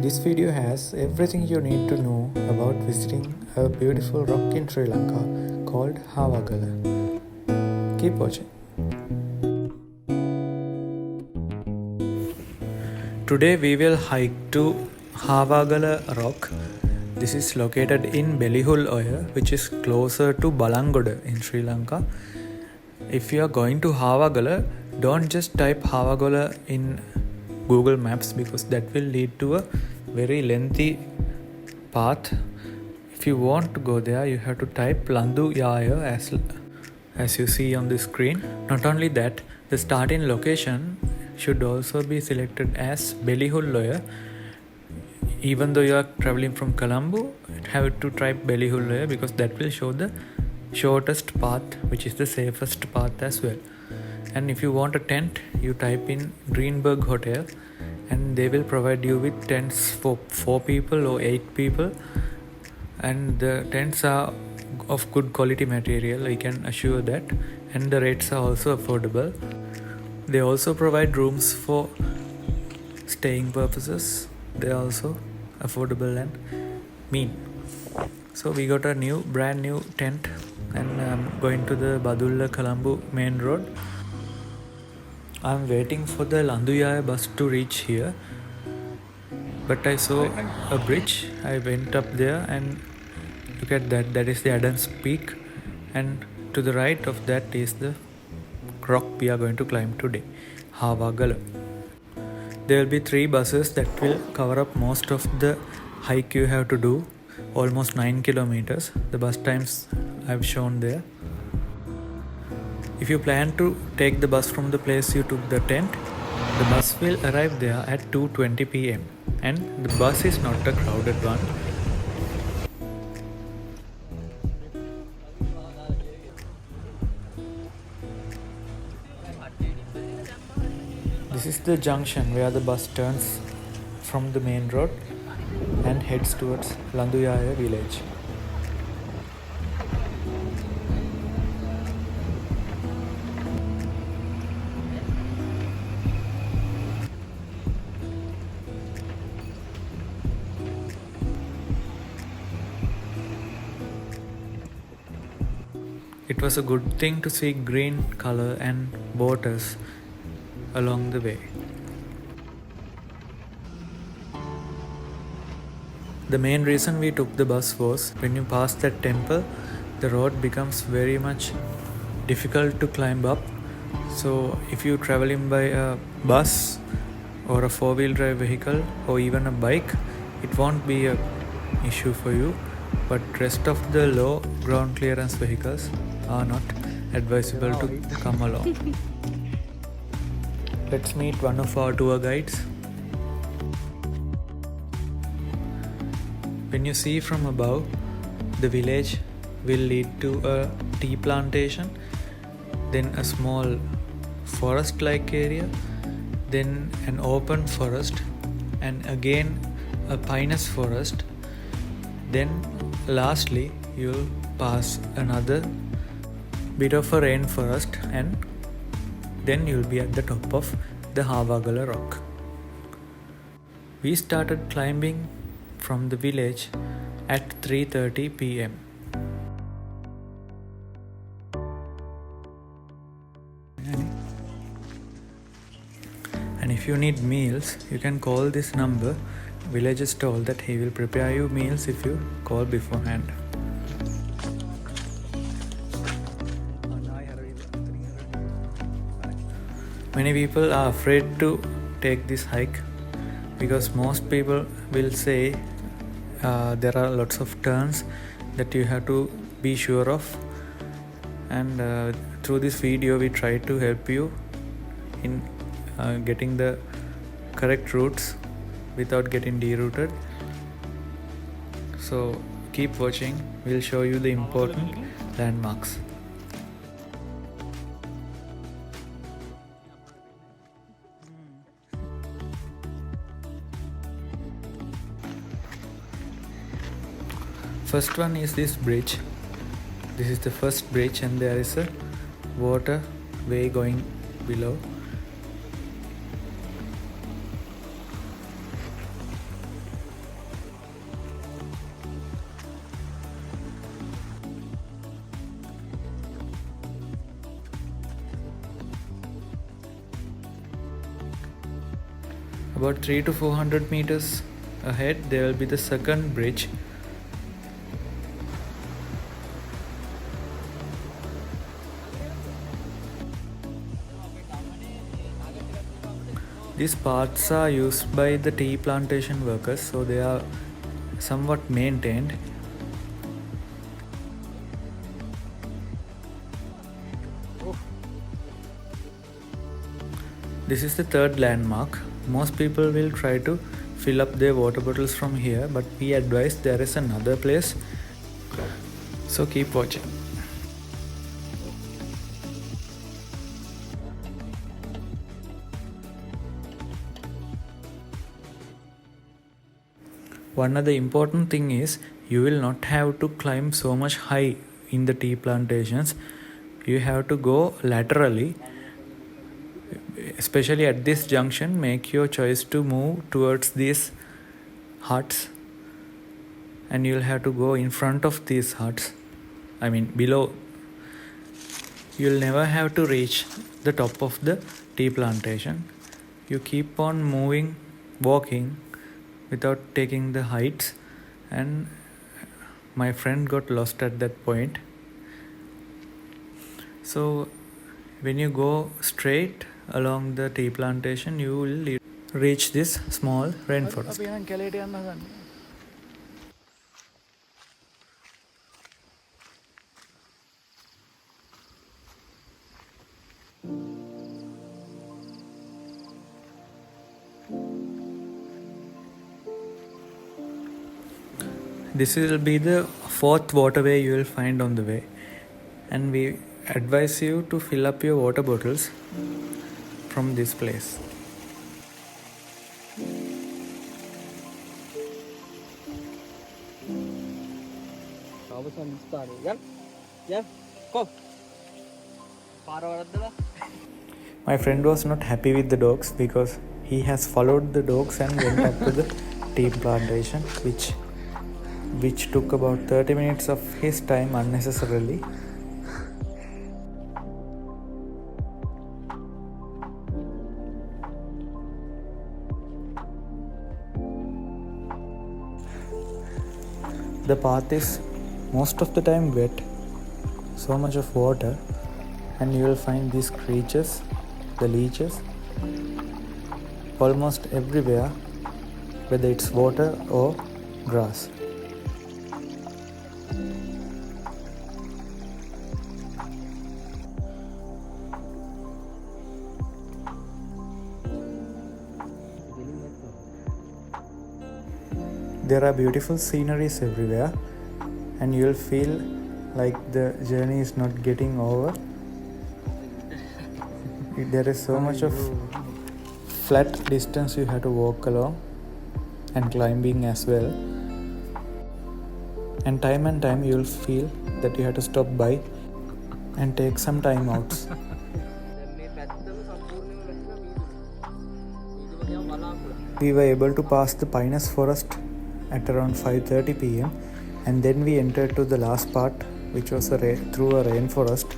This video has everything you need to know about visiting a beautiful rock in Sri Lanka called Hawagala. Keep watching. Today we will hike to Hawagala rock. This is located in Belihul, which is closer to Balangoda in Sri Lanka. If you are going to Hawagala, don't just type Hawagala in Google Maps because that will lead to a very lengthy path. If you want to go there, you have to type Landuyaya as you see on the screen. Not only that, the starting location should also be selected as Belihul. Even though you are traveling from Colombo, you have to type Belihul because that will show the shortest path, which is the safest path as well. And if you want a tent, you type in Greenberg Hotel and they will provide you with tents for 4 people or 8 people, and the tents are of good quality material, I can assure that, and the rates are also affordable. They also provide rooms for staying purposes. They are also affordable and mean. So we got a brand new tent and I'm going to the Badulla Colombo main road. I'm waiting for the Landuyaya bus to reach here, but I saw a bridge. I went up there and look at that is the Adams Peak, and to the right of that is the rock we are going to climb today, Hawagala. There will be 3 buses that will cover up most of the hike you have to do, almost 9 kilometers. The bus times I've shown there. If you plan to take the bus from the place you took the tent, the bus will arrive there at 2:20 p.m. and the bus is not a crowded one. This is the junction where the bus turns from the main road and heads towards Landuyaya village. It was a good thing to see green color and waters along the way. The main reason we took the bus was when you pass that temple, the road becomes very much difficult to climb up. So if you're traveling by a bus or a 4-wheel drive vehicle or even a bike, it won't be an issue for you. But rest of the low ground clearance vehicles are not advisable to come along. Let's meet one of our tour guides. When you see from above, the village will lead to a tea plantation, then a small forest-like area, then an open forest, and again a pinus forest. Then lastly, you'll pass another bit of a rainforest and then you'll be at the top of the Hawagala rock. We started climbing from the village at 3:30 p.m. And if you need meals, you can call this number. Villager told that he will prepare you meals if you call beforehand. Many people are afraid to take this hike because most people will say there are lots of turns that you have to be sure of, and through this video we try to help you in getting the correct routes without getting derouted. So keep watching, we'll show you the important landmarks. First one is this bridge. This is the first bridge and there is a water way going below. About 3 to 400 meters ahead there will be the second bridge. These paths are used by the tea plantation workers, so they are somewhat maintained. This is the third landmark. Most people will try to fill up their water bottles from here, but we advise there is another place, so keep watching. One other important thing is you will not have to climb so much high in the tea plantations. You have to go laterally. Especially at this junction, make your choice to move towards these huts, and you'll have to go in front of these huts. I mean below. You'll never have to reach the top of the tea plantation. You keep on moving, walking without taking the heights, and my friend got lost at that point. So when you go straight along the tea plantation, you will reach this small rainforest. This will be the fourth waterway you will find on the way, and we advise you to fill up your water bottles from this place. My friend was not happy with the dogs because he has followed the dogs and went up to the tea plantation, which took about 30 minutes of his time unnecessarily. The path is most of the time wet, so much of water, and you will find these creatures, the leeches, almost everywhere, whether it's water or grass. There are beautiful sceneries everywhere, and you'll feel like the journey is not getting over. There is so much of flat distance you have to walk along, and climbing as well. And time you'll feel that you have to stop by and take some time outs. We were able to pass the pinus forest at around 5:30 p.m. and then we entered to the last part, which was through a rainforest.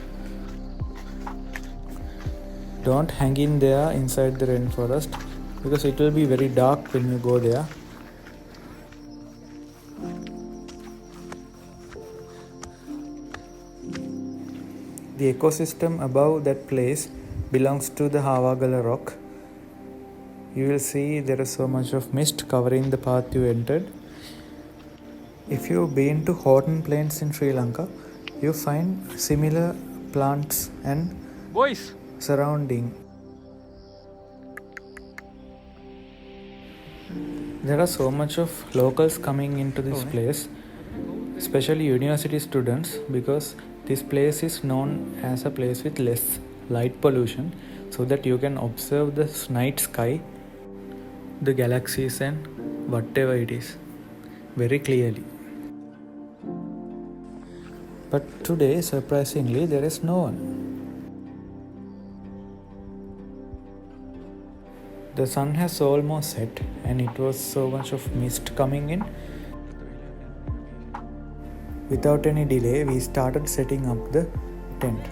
Don't hang in there inside the rainforest because it will be very dark when you go there. The ecosystem above that place belongs to the Hawagala rock. You will see there is so much of mist covering the path you entered. If you've been to Horton Plains in Sri Lanka, you find similar plants and surrounding. There are so much of locals coming into this place, especially university students, because this place is known as a place with less light pollution, so that you can observe the night sky, the galaxies and whatever it is very clearly. But today, surprisingly, there is no one. The sun has almost set and it was so much of mist coming in. Without any delay, we started setting up the tent.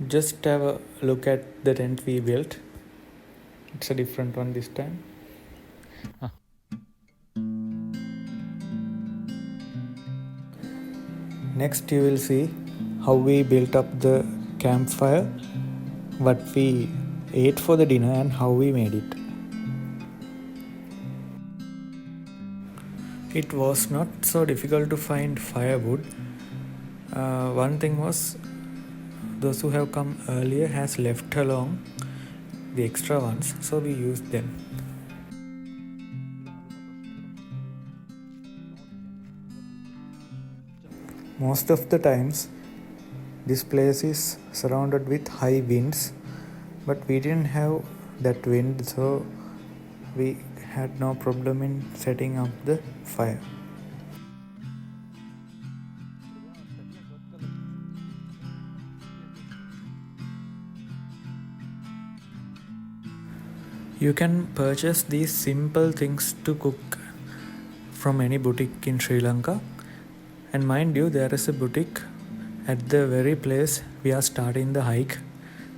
Just have a look at the tent we built. It's a different one this time. Next you will see how we built up the campfire, what we ate for the dinner and how we made it. It was not so difficult to find firewood. One thing was, those who have come earlier has left along the extra ones, so we used them. Most of the times this place is surrounded with high winds, but we didn't have that wind, so we had no problem in setting up the fire. You can purchase these simple things to cook from any boutique in Sri Lanka. And mind you, there is a boutique at the very place we are starting the hike,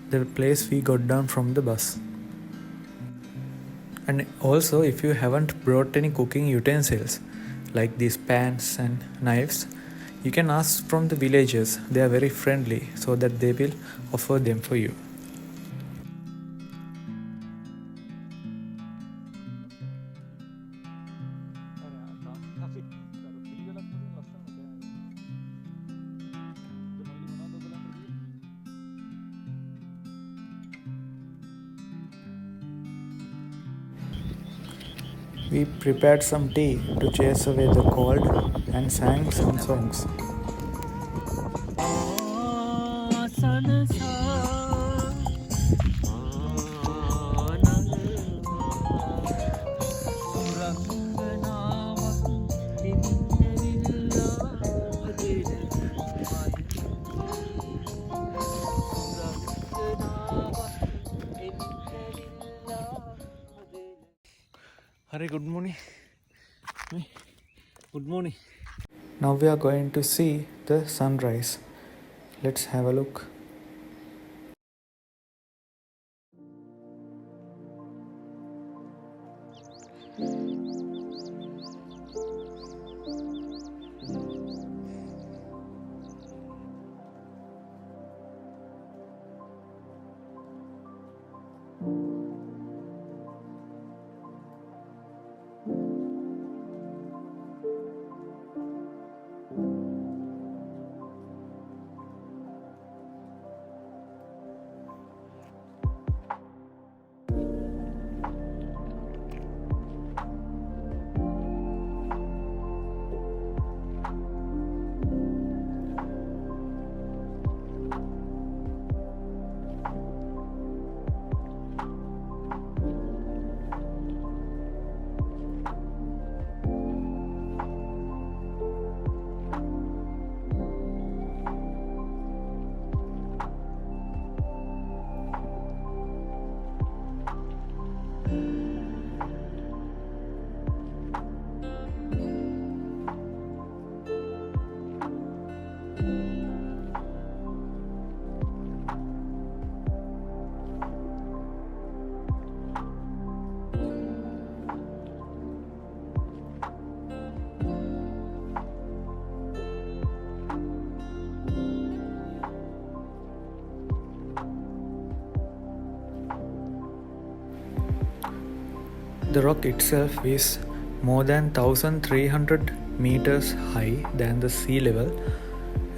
the place we got down from the bus. And also, if you haven't brought any cooking utensils like these pans and knives, you can ask from the villagers. They are very friendly, so that they will offer them for you. We prepared some tea to chase away the cold and sang some songs. Hari, good morning. Good morning. Now we are going to see the sunrise. Let's have a look. The rock itself is more than 1300 meters high than the sea level,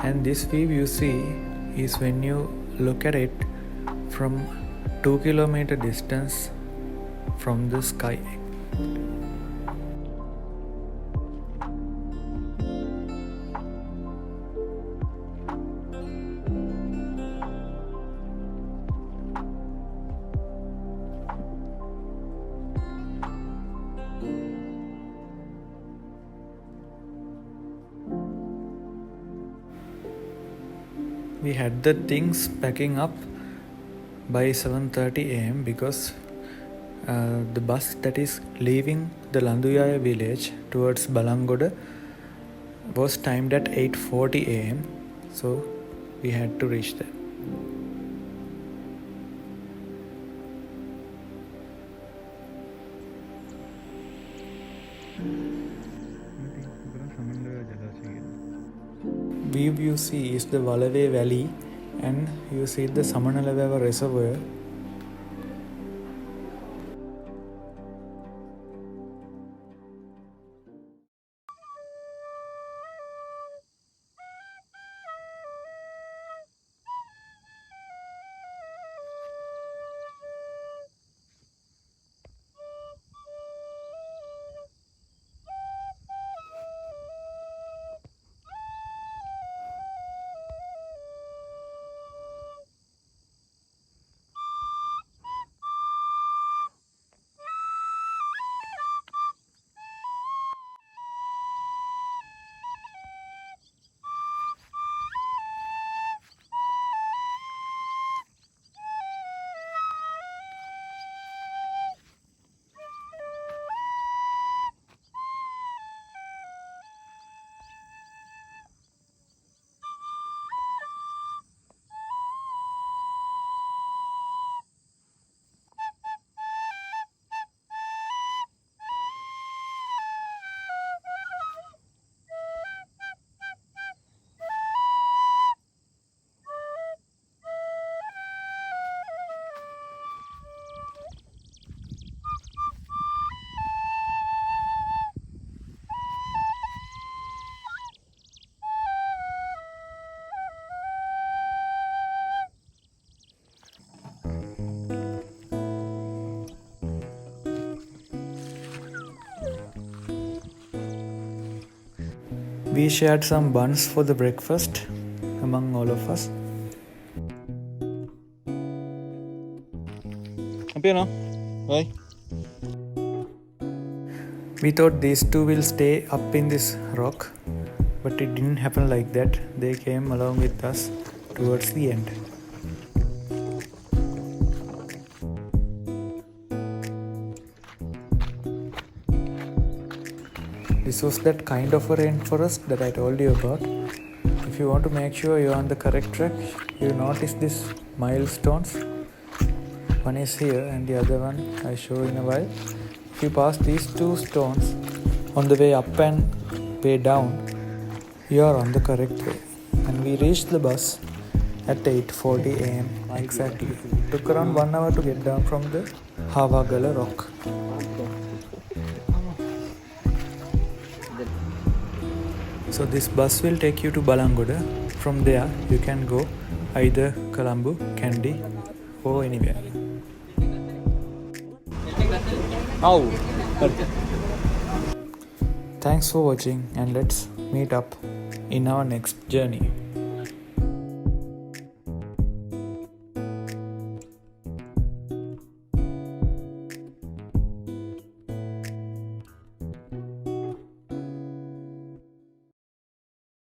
and this view you see is when you look at it from 2 kilometer distance from the sky. We had the things packing up by 7:30 am because the bus that is leaving the Landuyaya village towards Balangoda was timed at 8:40 am, so we had to reach there. you see is the Walaway Valley, and you see the Samanalaweva Reservoir. We shared some buns for the breakfast among all of us. Bye. We thought these two will stay up in this rock, but it didn't happen like that. They came along with us towards the end. This was that kind of a rainforest that I told you about. If you want to make sure you're on the correct track, you notice these milestones. One is here and the other one I'll show in a while. If you pass these two stones on the way up and way down, you are on the correct way. And we reached the bus at 8:40 am exactly. It took around 1 hour to get down from the Hawagala rock. So this bus will take you to Balangoda. From there you can go either Colombo, Kandy or anywhere. Thanks for watching, and let's meet up in our next journey.